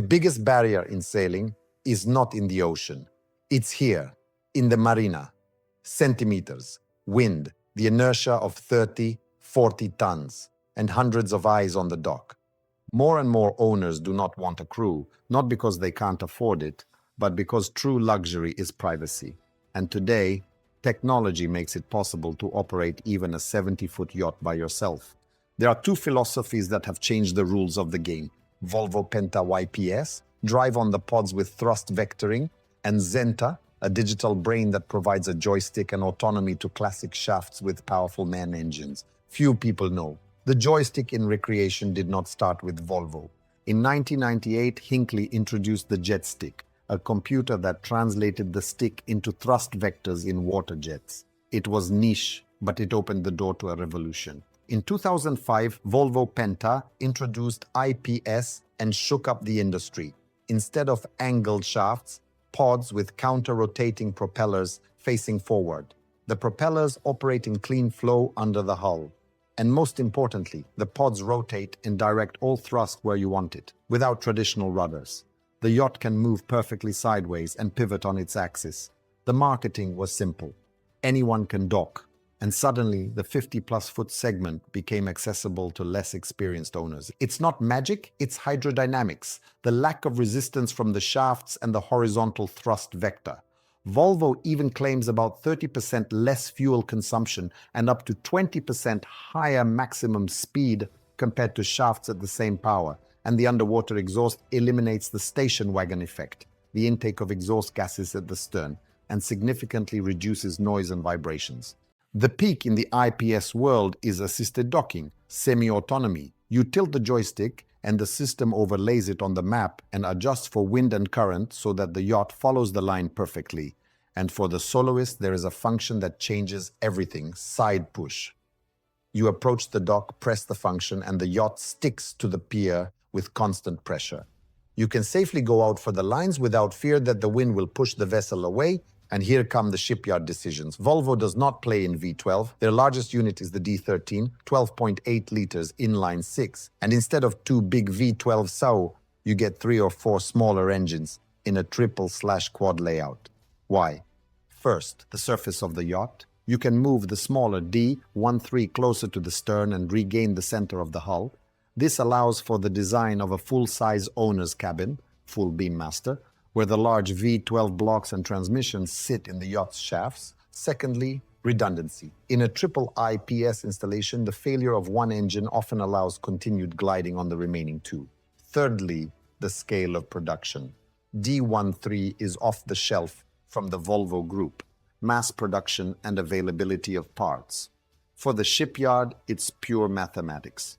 The biggest barrier in sailing is not in the ocean. It's here, in the marina. Centimeters, wind, the inertia of 30, 40 tons, and hundreds of eyes on the dock. More and more owners do not want a crew, not because they can't afford it, but because true luxury is privacy. And today, technology makes it possible to operate even a 70-foot yacht by yourself. There are two philosophies that have changed the rules of the game. Volvo Penta IPS, drive on the pods with thrust vectoring, and Xenta, a digital brain that provides a joystick and autonomy to classic shafts with powerful MAN engines. Few people know. The joystick in recreation did not start with Volvo. In 1998, Hinckley introduced the jet stick, a computer that translated the stick into thrust vectors in water jets. It was niche, but it opened the door to a revolution. In 2005, Volvo Penta introduced IPS and shook up the industry. Instead of angled shafts, pods with counter-rotating propellers facing forward. The propellers operate in clean flow under the hull. And most importantly, the pods rotate and direct all thrust where you want it, without traditional rudders. The yacht can move perfectly sideways and pivot on its axis. The marketing was simple. Anyone can dock. And suddenly, the 50-plus foot segment became accessible to less experienced owners. It's not magic, it's hydrodynamics, the lack of resistance from the shafts and the horizontal thrust vector. Volvo even claims about 30% less fuel consumption and up to 20% higher maximum speed compared to shafts at the same power. And the underwater exhaust eliminates the station wagon effect, the intake of exhaust gases at the stern, and significantly reduces noise and vibrations. The peak in the IPS world is assisted docking, semi-autonomy. You tilt the joystick and the system overlays it on the map and adjusts for wind and current so that the yacht follows the line perfectly. And for the soloist, there is a function that changes everything, side push. You approach the dock, press the function, and the yacht sticks to the pier with constant pressure. You can safely go out for the lines without fear that the wind will push the vessel away. And here come the shipyard decisions. Volvo does not play in V12. Their largest unit is the D13, 12.8 liters inline 6. And instead of two big V12 SAO, you get 3 or 4 smaller engines in a triple/quad layout. Why? First, the surface of the yacht. You can move the smaller D13 closer to the stern and regain the center of the hull. This allows for the design of a full-size owner's cabin, full beam master, where the large V12 blocks and transmissions sit in the yacht's shafts. Secondly, redundancy. In a triple IPS installation, the failure of one engine often allows continued gliding on the remaining two. Thirdly, the scale of production. D13 is off the shelf from the Volvo Group, mass production and availability of parts. For the shipyard, it's pure mathematics.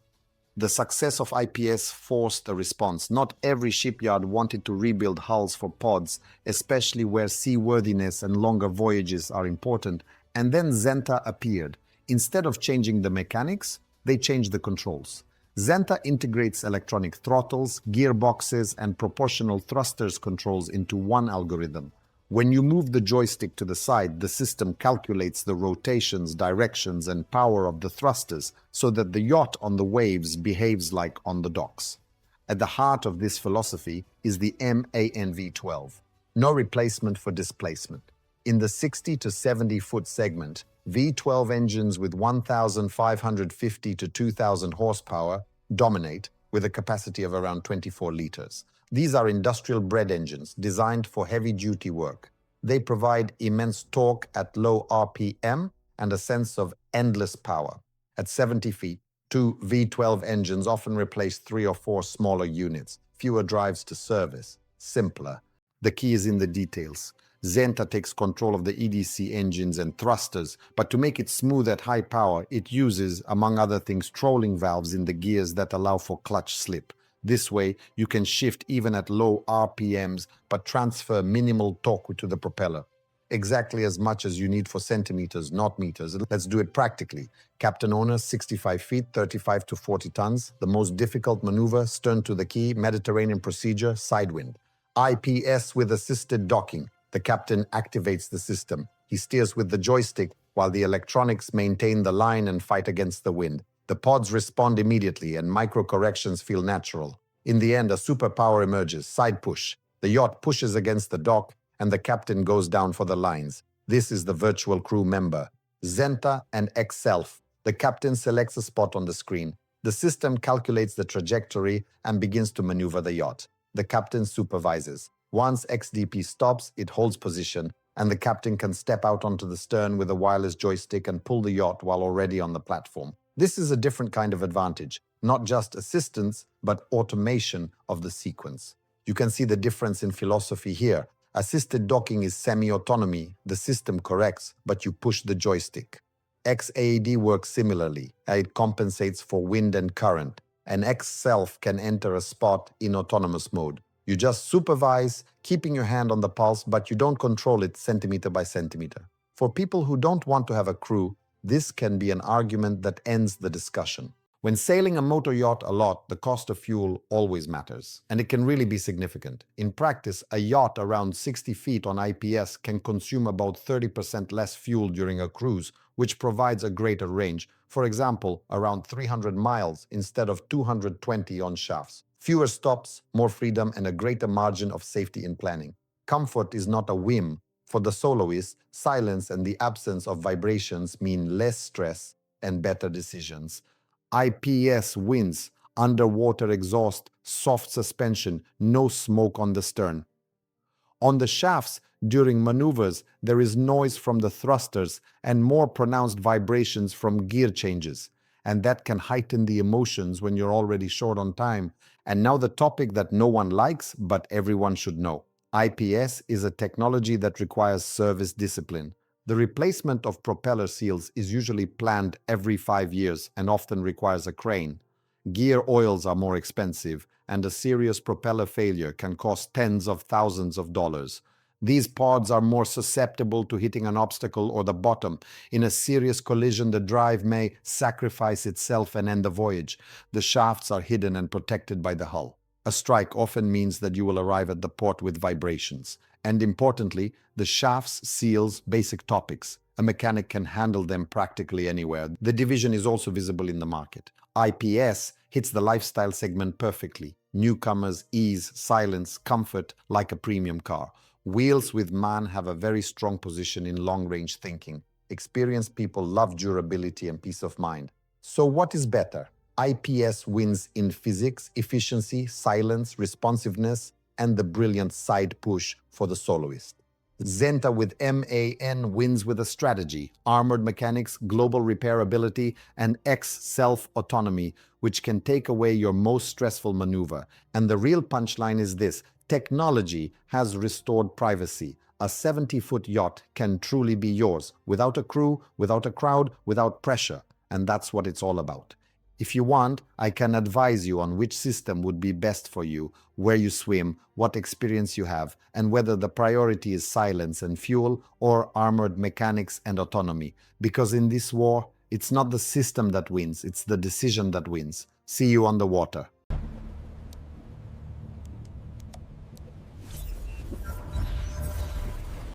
The success of IPS forced a response. Not every shipyard wanted to rebuild hulls for pods, especially where seaworthiness and longer voyages are important. And then Xenta appeared. Instead of changing the mechanics, they changed the controls. Xenta integrates electronic throttles, gearboxes, and proportional thrusters controls into one algorithm. When you move the joystick to the side, the system calculates the rotations, directions, and power of the thrusters so that the yacht on the waves behaves like on the docks. At the heart of this philosophy is the MAN V12. No replacement for displacement. In the 60 to 70-foot segment, V12 engines with 1,550 to 2,000 horsepower dominate with a capacity of around 24 liters. These are industrial-bred engines designed for heavy-duty work. They provide immense torque at low RPM and a sense of endless power. At 70 feet, two V12 engines often replace 3 or 4 smaller units, fewer drives to service, simpler. The key is in the details. Xenta takes control of the EDC engines and thrusters, but to make it smooth at high power, it uses, among other things, trolling valves in the gears that allow for clutch slip. This way, you can shift even at low RPMs, but transfer minimal torque to the propeller. Exactly as much as you need for centimeters, not meters. Let's do it practically. Captain owner, 65 feet, 35 to 40 tons. The most difficult maneuver, stern to the key, Mediterranean procedure, sidewind. IPS with assisted docking. The captain activates the system. He steers with the joystick while the electronics maintain the line and fight against the wind. The pods respond immediately and micro-corrections feel natural. In the end, a superpower emerges, side push. The yacht pushes against the dock and the captain goes down for the lines. This is the virtual crew member, Xenta and X-Self. The captain selects a spot on the screen. The system calculates the trajectory and begins to maneuver the yacht. The captain supervises. Once XDP stops, it holds position, and the captain can step out onto the stern with a wireless joystick and pull the yacht while already on the platform. This is a different kind of advantage, not just assistance, but automation of the sequence. You can see the difference in philosophy here. Assisted docking is semi-autonomy. The system corrects, but you push the joystick. XAED works similarly. It compensates for wind and current. And X-Self can enter a spot in autonomous mode. You just supervise, keeping your hand on the pulse, but you don't control it centimeter by centimeter. For people who don't want to have a crew, this can be an argument that ends the discussion. When sailing a motor yacht a lot, the cost of fuel always matters, and it can really be significant. In practice, a yacht around 60 feet on IPS can consume about 30% less fuel during a cruise, which provides a greater range. For example, around 300 miles instead of 220 on shafts. Fewer stops, more freedom, and a greater margin of safety in planning. Comfort is not a whim. For the soloist, silence and the absence of vibrations mean less stress and better decisions. IPS wins, underwater exhaust, soft suspension, no smoke on the stern. On the shafts, during maneuvers, there is noise from the thrusters and more pronounced vibrations from gear changes. And that can heighten the emotions when you're already short on time. And now the topic that no one likes, but everyone should know. IPS is a technology that requires service discipline. The replacement of propeller seals is usually planned every 5 years and often requires a crane. Gear oils are more expensive, and a serious propeller failure can cost tens of thousands of dollars. These pods are more susceptible to hitting an obstacle or the bottom. In a serious collision, the drive may sacrifice itself and end the voyage. The shafts are hidden and protected by the hull. A strike often means that you will arrive at the port with vibrations. And importantly, the shafts, seals, basic topics. A mechanic can handle them practically anywhere. The division is also visible in the market. IPS hits the lifestyle segment perfectly. Newcomers, ease, silence, comfort, like a premium car. Wheels with MAN have a very strong position in long-range thinking. Experienced people love durability and peace of mind. So what is better? IPS wins in physics, efficiency, silence, responsiveness, and the brilliant side push for the soloist. Xenta with MAN wins with a strategy, armored mechanics, global repairability, and X-Self Autonomy, which can take away your most stressful maneuver. And the real punchline is this: technology has restored privacy. A 70-foot yacht can truly be yours, without a crew, without a crowd, without pressure. And that's what it's all about. If you want, I can advise you on which system would be best for you, where you swim, what experience you have, and whether the priority is silence and fuel or armored mechanics and autonomy. Because in this war, it's not the system that wins, it's the decision that wins. See you on the water.